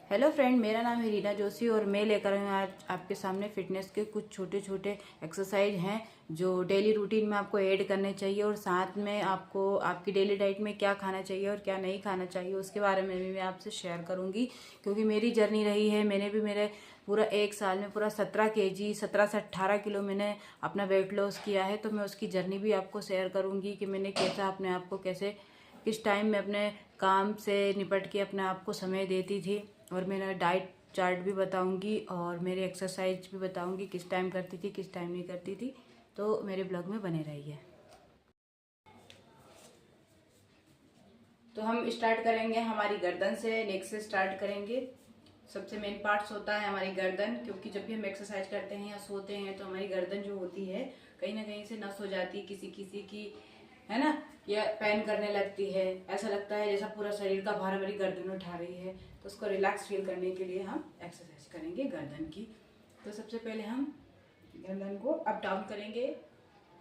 Hello friend, मेरा नाम है रीना जोशी और मैं लेकर आई हूँ आज आपके सामने फिटनेस के कुछ छोटे छोटे एक्सरसाइज हैं जो डेली रूटीन में आपको ऐड करने चाहिए और साथ में आपको आपकी डेली डाइट में क्या खाना चाहिए और क्या नहीं खाना चाहिए उसके बारे में भी मैं आपसे शेयर करूँगी। क्योंकि मेरी जर्नी रही है, मैंने भी मेरे पूरा 1 साल में पूरा 17 kg 17 से 18 किलो मैंने अपना वेट लॉस किया है। तो मैं उसकी जर्नी भी आपको शेयर करूँगी कि मैंने कैसा अपने आप को कैसे किस टाइम में अपने काम से निपट के अपने आप को समय देती थी, और मेरा डाइट चार्ट भी बताऊंगी और मेरे एक्सरसाइज भी बताऊंगी किस टाइम करती थी किस टाइम नहीं करती थी। तो मेरे ब्लॉग में बने रहिए। तो हम स्टार्ट करेंगे हमारी गर्दन से, नेक से स्टार्ट करेंगे। सबसे मेन पार्ट्स होता है हमारी गर्दन, क्योंकि जब भी हम एक्सरसाइज करते हैं या सोते हैं तो हमारी गर्दन जो होती है कहीं ना कहीं से नस हो जाती है किसी किसी की, है ना, या पेन करने लगती है। ऐसा लगता है जैसा पूरा शरीर का भार हमारी गर्दन उठा रही है। तो उसको रिलैक्स फील करने के लिए हम एक्सरसाइज करेंगे गर्दन की। तो सबसे पहले हम गर्दन को अप डाउन करेंगे,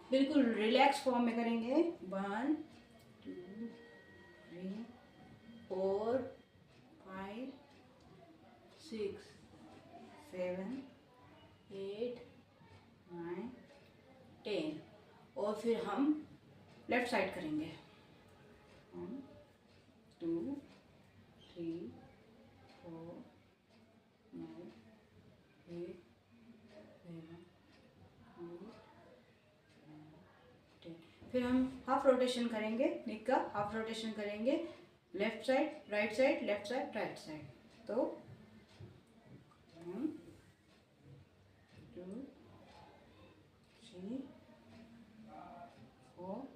बिल्कुल रिलैक्स फॉर्म में करेंगे। 1 2 3 4 5 6 7 8 9 10। और फिर हम लेफ्ट साइड करेंगे। 1 2 3 4 5 6 7 8 10। फिर हम हाफ रोटेशन करेंगे, नेक का हाफ रोटेशन करेंगे। Left side right side, left side right side. तो 1 2 3 4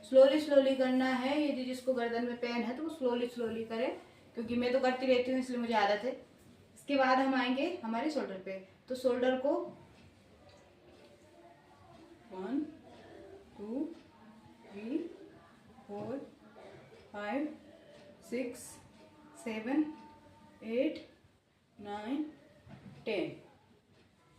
स्लोली स्लोली करना है। यदि जिसको गर्दन में पेन है तो वो स्लोली स्लोली करे, क्योंकि मैं तो करती रहती हूँ इसलिए मुझे आदत है। इसके बाद हम आएंगे हमारे शोल्डर पे। तो शोल्डर को 1 2 3 4 5 6 7 8 9 10।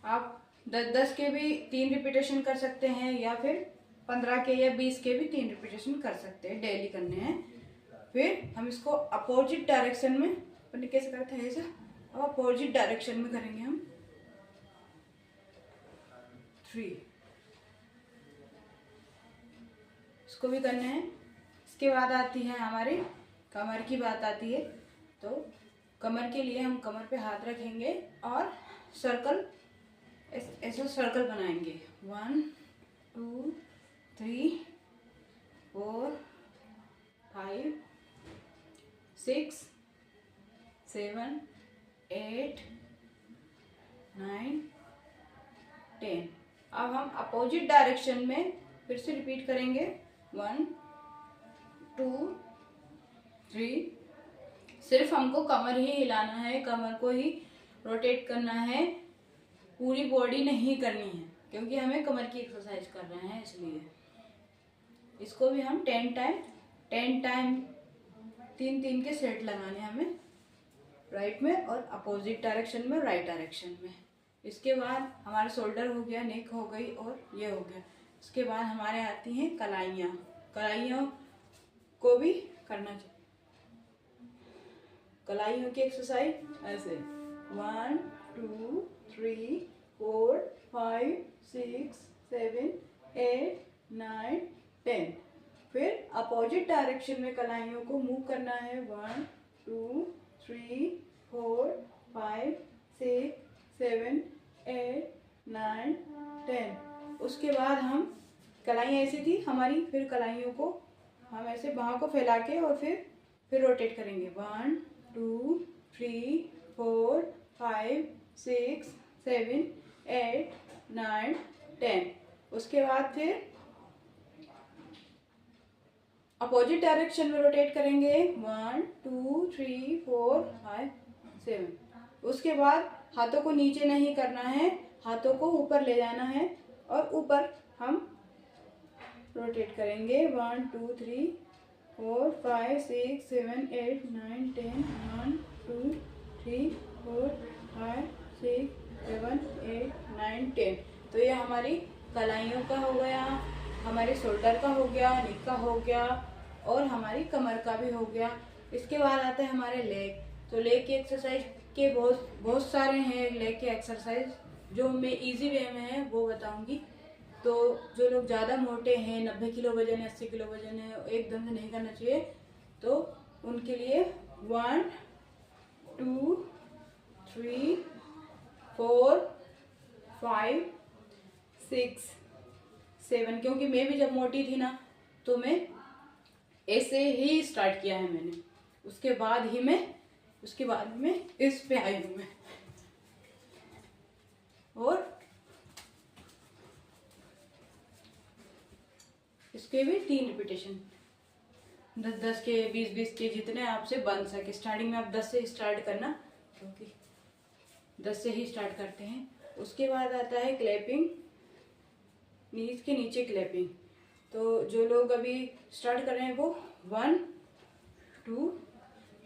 आप 10 के भी 3 रिपीटेशन कर सकते हैं, या फिर 15 के या 20 के भी 3 रिपीटेशन कर सकते हैं। डेली करने हैं। फिर हम इसको अपोजिट डायरेक्शन में, अपने कैसे करते हैं ऐसा, अब अपोजिट डायरेक्शन में करेंगे हम 3। इसको भी करने हैं। इसके बाद आती है हमारी कमर की बात आती है। तो कमर के लिए हम कमर पे हाथ रखेंगे और सर्कल, ऐसा सर्कल बनाएंगे। 1 2 3 4 5 6 7 8 9 10। अब हम अपोजिट डायरेक्शन में फिर से रिपीट करेंगे। 1 2 3। सिर्फ हमको कमर ही हिलाना है, कमर को ही रोटेट करना है, पूरी बॉडी नहीं करनी है, क्योंकि हमें कमर की एक्सरसाइज कर रहे हैं इसलिए। इसको भी हम 10 टाइम 3 के सेट लगाने हमें, राइट में और अपोजिट डायरेक्शन में, राइट डायरेक्शन में। इसके बाद हमारा शोल्डर हो गया, नेक हो गई और ये हो गया। इसके बाद हमारे आती हैं कलाइयाँ। कलाइयों को भी करना चाहिए। कलाइयों की एक्सरसाइज ऐसे 1 2 3 4 5 6 7 8 9 10। फिर अपोजिट डायरेक्शन में कलाइयों को मूव करना है। 1 2 3 4 5 6 7 8 9 10। उसके बाद हम कलाइयाँ ऐसी थी हमारी, फिर कलाइयों को हम ऐसे बाहों को फैला के और फिर रोटेट करेंगे। 1 2 3 4 5 6 7 8 9 10। उसके बाद फिर अपोजिट डायरेक्शन में रोटेट करेंगे। 1 2 3 4 5 7। उसके बाद हाथों को नीचे नहीं करना है, हाथों को ऊपर ले जाना है और ऊपर हम रोटेट करेंगे। 1 2 3 4 5 6 7 8 9 10। 1 2 3 4 5 6 7 8 9 10। तो ये हमारी कलाइयों का हो गया, हमारे शोल्डर का हो गया, नेक का हो गया और हमारी कमर का भी हो गया। इसके बाद आते हैं हमारे लेग। तो लेग की एक्सरसाइज के बहुत सारे हैं लेग के एक्सरसाइज, जो मैं इजी वे में है वो बताऊंगी। तो जो लोग ज़्यादा मोटे हैं, 90 किलो वजन है, 80 किलो वजन है, एकदम से नहीं करना चाहिए, तो उनके लिए 1 2 3 4 5 6 7, क्योंकि मैं भी जब मोटी थी ना तो मैं ऐसे ही स्टार्ट किया है मैंने, उसके बाद में इस पे आई हूँ मैं। और इसके भी 3 रिपीटेशन, 10-10 के, 20-20 के, जितने आपसे बन सके। स्टार्टिंग में आप 10 से स्टार्ट करना, क्योंकि 10 से ही स्टार्ट करते हैं। उसके बाद आता है क्लैपिंग, नीज के नीचे क्लैपिंग। तो जो लोग अभी स्टार्ट कर रहे हैं वो 1 2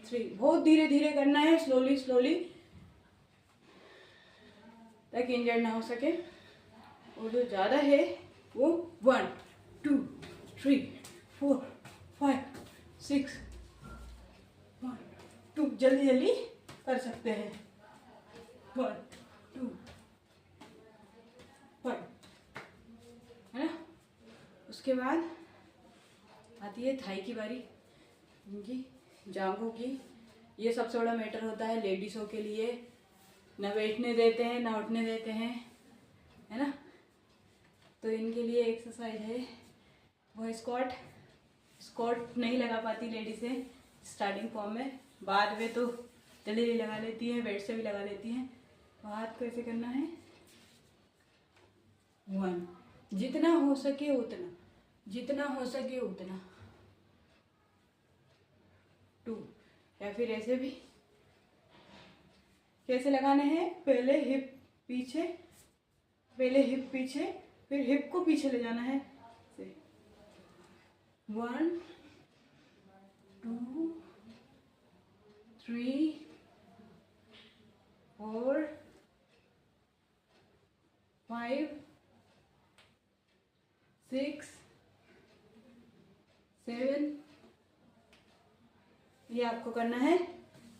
3, बहुत धीरे धीरे करना है, स्लोली, ताकि इंजर्ड ना हो सके। और जो ज़्यादा है वो 1 2 3 4 5 6 1 2, जल्दी कर सकते हैं। 1 2 5, है ना। उसके बाद आती है थाई की बारी, इनकी जांघों की। ये सबसे बड़ा मैटर होता है लेडीज़ों के लिए, ना बैठने देते हैं ना उठने देते हैं, है ना। तो इनके लिए एक्सरसाइज है वो स्क्वाट नहीं लगा पाती लेडीज़ें स्टार्टिंग फॉर्म में, बाद में तो जल्दी लगा लेती है, बेड से भी लगा लेती हैं। तो हाथ को ऐसे करना है, 1, जितना हो सके उतना, 2, या फिर ऐसे भी। कैसे लगाने हैं, पहले हिप पीछे, फिर हिप को पीछे ले जाना है। 1 2 3 4 5 6 7, ये आपको करना है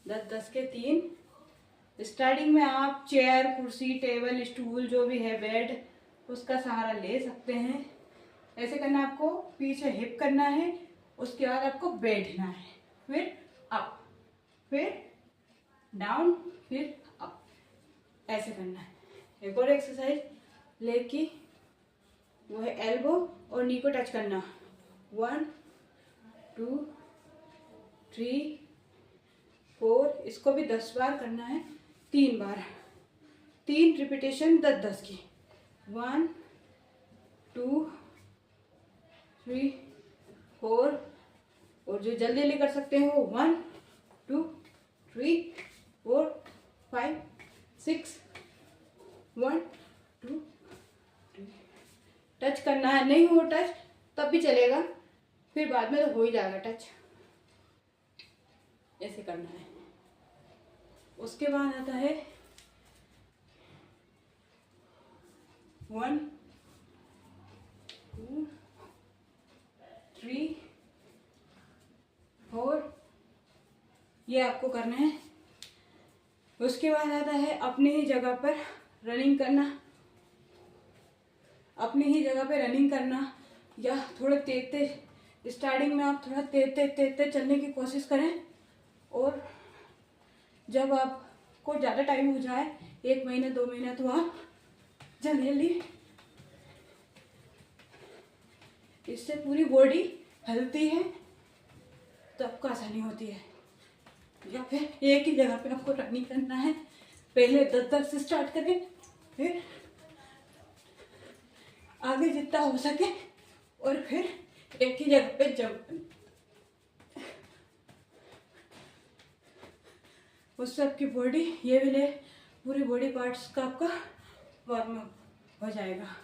10-10 के 3। स्टार्टिंग में आप चेयर, कुर्सी, टेबल, स्टूल, जो भी है, बेड, उसका सहारा ले सकते हैं। ऐसे करना, आपको पीछे हिप करना है, उसके बाद आपको बैठना है, फिर अप, फिर डाउन, फिर अप, ऐसे करना है। एक और एक्सरसाइज लेग की, वो है एल्बो और नी को टच करना। 1 2 3 4, इसको भी 10 बार करना है, 3 बार, 3 रिपीटेशन 10-10 की। 1 2 3 4, और जो जल्दी जल्दी कर सकते हैं वो 1 2 3 4 5 6 1 2 3। टच करना है, नहीं हो टच तब भी चलेगा, फिर बाद में तो हो ही जाएगा टच, ऐसे करना है। उसके बाद आता है 1 2 3 4, ये आपको करना है। उसके बाद आता है अपनी ही जगह पर रनिंग करना, या थोड़ा तेज स्टार्टिंग में आप थोड़ा तेज चलने की कोशिश करें। और जब आपको ज़्यादा टाइम हो जाए, 1 महीना 2 महीना, तो आप जल्दी इससे पूरी बॉडी हिलती है, तो आपको आसानी होती है। या फिर एक ही जगह पे आपको रनिंग करना है, पहले 10-10 से स्टार्ट करें, फिर आगे जितना हो सके, और फिर एक ही जगह पे जंप। उससे आपकी बॉडी, ये भी ले, पूरी बॉडी पार्ट्स का आपका वार्म अप हो जाएगा।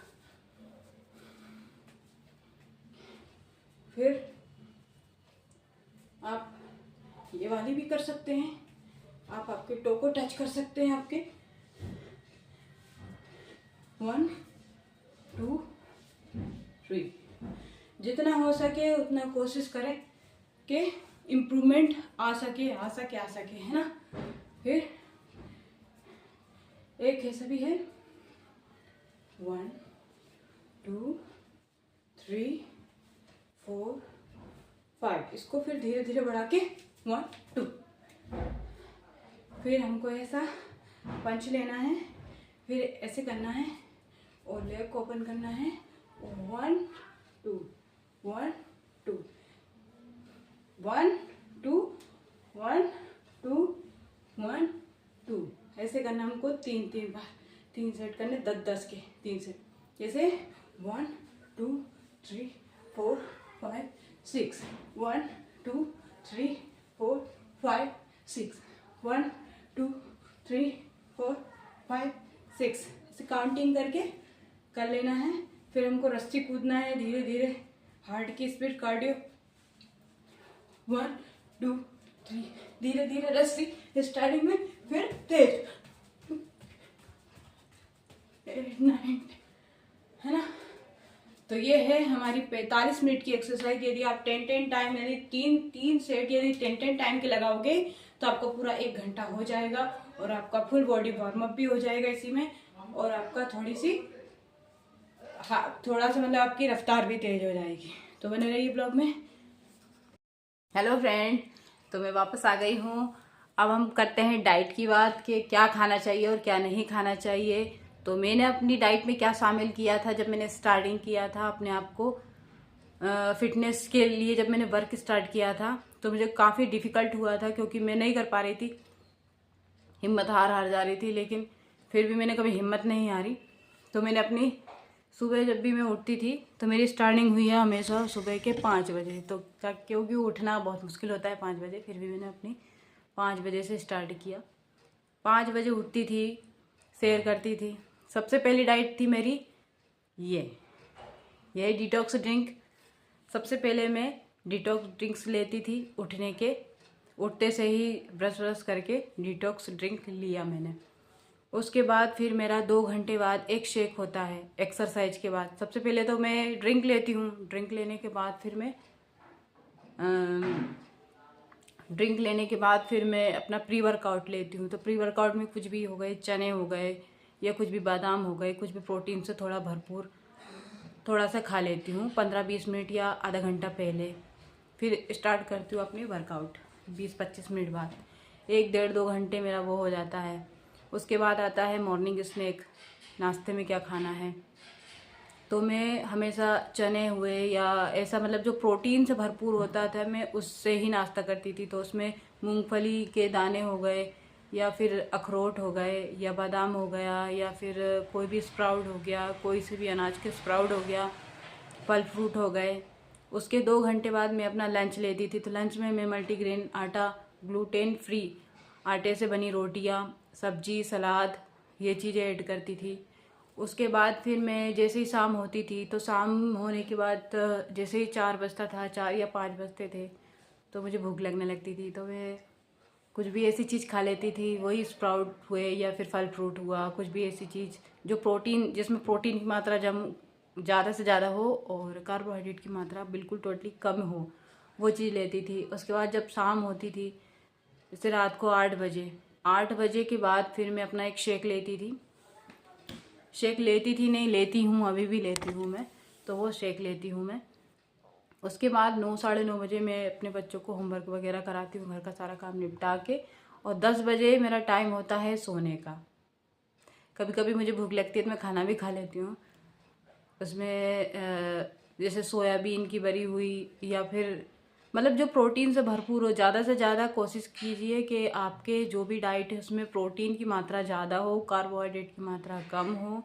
फिर आप ये वाली भी कर सकते हैं, आप आपके टो को टच कर सकते हैं आपके। 1 2 3, जितना हो सके उतना कोशिश करें कि इम्प्रूवमेंट आ सके, है ना। फिर एक ऐसा भी है 1 2 3 4 5, इसको फिर धीरे धीरे बढ़ा के 1 2। फिर हमको ऐसा पंच लेना है, फिर ऐसे करना है और लेग को ओपन करना है 1 2 1 2 1 2 1 2 1 2। ऐसे करना हमको 3 बार, 3 सेट करने, 10 के 3 सेट। जैसे 1 2 3 4 5 6 1 2 3 4 5 6 1 2 3 4 5 6, ऐसे काउंटिंग करके कर लेना है। फिर हमको रस्सी कूदना है धीरे धीरे, हार्ट की स्पीड, कार्डियो। 1 2 3, धीरे धीरे रस्सी स्टार्टिंग में, फिर तेज 8 9, है ना। तो ये है हमारी 45 मिनट की एक्सरसाइज। यदि आप 10 टाइम, यदि तीन सेट यदि 10 टाइम के लगाओगे तो आपको पूरा 1 घंटा हो जाएगा और आपका फुल बॉडी वार्म अप भी हो जाएगा इसी में, और आपका थोड़ा सा मतलब आपकी रफ्तार भी तेज हो जाएगी। तो बने रहिए ब्लॉग में। हेलो फ्रेंड, तो मैं वापस आ गई हूँ। अब हम करते हैं डाइट की बात कि क्या खाना चाहिए और क्या नहीं खाना चाहिए। तो मैंने अपनी डाइट में क्या शामिल किया था जब मैंने स्टार्टिंग किया था अपने आप को फिटनेस के लिए, जब मैंने वर्क स्टार्ट किया था तो मुझे काफ़ी डिफ़िकल्ट हुआ था, क्योंकि मैं नहीं कर पा रही थी, हिम्मत हार जा रही थी। लेकिन फिर भी मैंने कभी हिम्मत नहीं हारी। तो मैंने अपनी सुबह जब भी मैं उठती थी तो मेरी स्टार्टिंग हुई है हमेशा सुबह के 5 बजे। तो क्योंकि उठना बहुत मुश्किल होता है 5 बजे, फिर भी मैंने अपनी 5 बजे से स्टार्ट किया। 5 बजे उठती थी, सैर करती थी। सबसे पहली डाइट थी मेरी ये डिटॉक्स ड्रिंक। सबसे पहले मैं डिटॉक्स ड्रिंक्स लेती थी, उठते से ही ब्रश करके डिटॉक्स ड्रिंक लिया मैंने। उसके बाद फिर मेरा 2 घंटे बाद एक शेक होता है एक्सरसाइज के बाद। सबसे पहले तो मैं ड्रिंक लेती हूँ, ड्रिंक लेने के बाद फिर मैं अपना प्री वर्कआउट लेती हूँ। तो प्री वर्कआउट में कुछ भी हो गए, चने हो गए या कुछ भी बादाम हो गए, कुछ भी प्रोटीन से थोड़ा भरपूर थोड़ा सा खा लेती हूँ 15-20 मिनट या आधा घंटा पहले। फिर स्टार्ट करती हूँ अपनी वर्कआउट 20-25 मिनट बाद। 1-1.5-2 घंटे मेरा वो हो जाता है। उसके बाद आता है मॉर्निंग स्नैक, नाश्ते में क्या खाना है। तो मैं हमेशा चने हुए या ऐसा मतलब जो प्रोटीन से भरपूर होता था मैं उससे ही नाश्ता करती थी। तो उसमें मूंगफली के दाने हो गए या फिर अखरोट हो गए या बादाम हो गया या फिर कोई भी स्प्राउट हो गया, कोई से भी अनाज के स्प्राउट हो गया, फल फ्रूट हो गए। उसके 2 घंटे बाद मैं अपना लंच लेती थी। तो लंच में मैं मल्टीग्रेन आटा, ग्लूटेन फ्री आटे से बनी रोटियां, सब्जी, सलाद, ये चीज़ें ऐड करती थी। उसके बाद फिर मैं जैसे ही शाम होती थी तो शाम होने के बाद जैसे ही 4 बजता था, 4 या 5 बजते थे, तो मुझे भूख लगने लगती थी। तो मैं कुछ भी ऐसी चीज़ खा लेती थी, वही स्प्राउट हुए या फिर फल फ्रूट हुआ, कुछ भी ऐसी चीज़ जो जिसमें प्रोटीन की मात्रा ज़्यादा से ज़्यादा हो और कार्बोहाइड्रेट की मात्रा बिल्कुल टोटली कम हो, वो चीज़ लेती थी। उसके बाद जब शाम होती थी, जैसे रात को 8 बजे के बाद फिर मैं अपना एक शेक लेती थी। नहीं लेती हूँ, अभी भी लेती हूँ मैं, तो वो शेक लेती हूँ मैं। उसके बाद 9-9:30 बजे मैं अपने बच्चों को होमवर्क वगैरह कराती हूँ, घर का सारा काम निपटा के, और 10 बजे मेरा टाइम होता है सोने का। कभी कभी मुझे भूख लगती है तो मैं खाना भी खा लेती हूँ। उसमें जैसे सोयाबीन की बरी हुई या फिर मतलब जो प्रोटीन से भरपूर हो। ज़्यादा से ज़्यादा कोशिश कीजिए कि आपके जो भी डाइट है उसमें प्रोटीन की मात्रा ज़्यादा हो, कार्बोहाइड्रेट की मात्रा कम हो,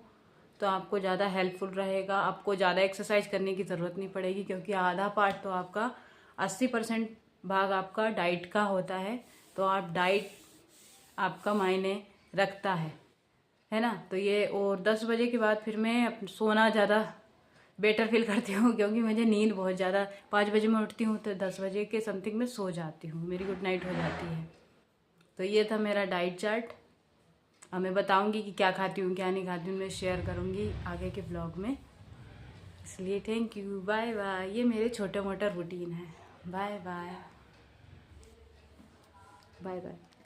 तो आपको ज़्यादा हेल्पफुल रहेगा। आपको ज़्यादा एक्सरसाइज करने की ज़रूरत नहीं पड़ेगी, क्योंकि आधा पार्ट तो आपका 80% भाग आपका डाइट का होता है। तो आप डाइट आपका मायने रखता है ना। तो ये, और 10 बजे के बाद फिर मैं सोना ज़्यादा बेटर फील करती हूँ, क्योंकि मुझे नींद बहुत ज़्यादा, 5 बजे मैं उठती हूँ तो 10 बजे के समथिंग में सो जाती हूँ, मेरी गुड नाइट हो जाती है। तो ये था मेरा डाइट चार्ट। अब मैं बताऊँगी कि क्या खाती हूँ क्या नहीं खाती हूँ, मैं शेयर करूँगी आगे के ब्लॉग में। इसलिए थैंक यू, बाय बाय। ये मेरे छोटे मोटा रूटीन है। Bye bye. Bye bye.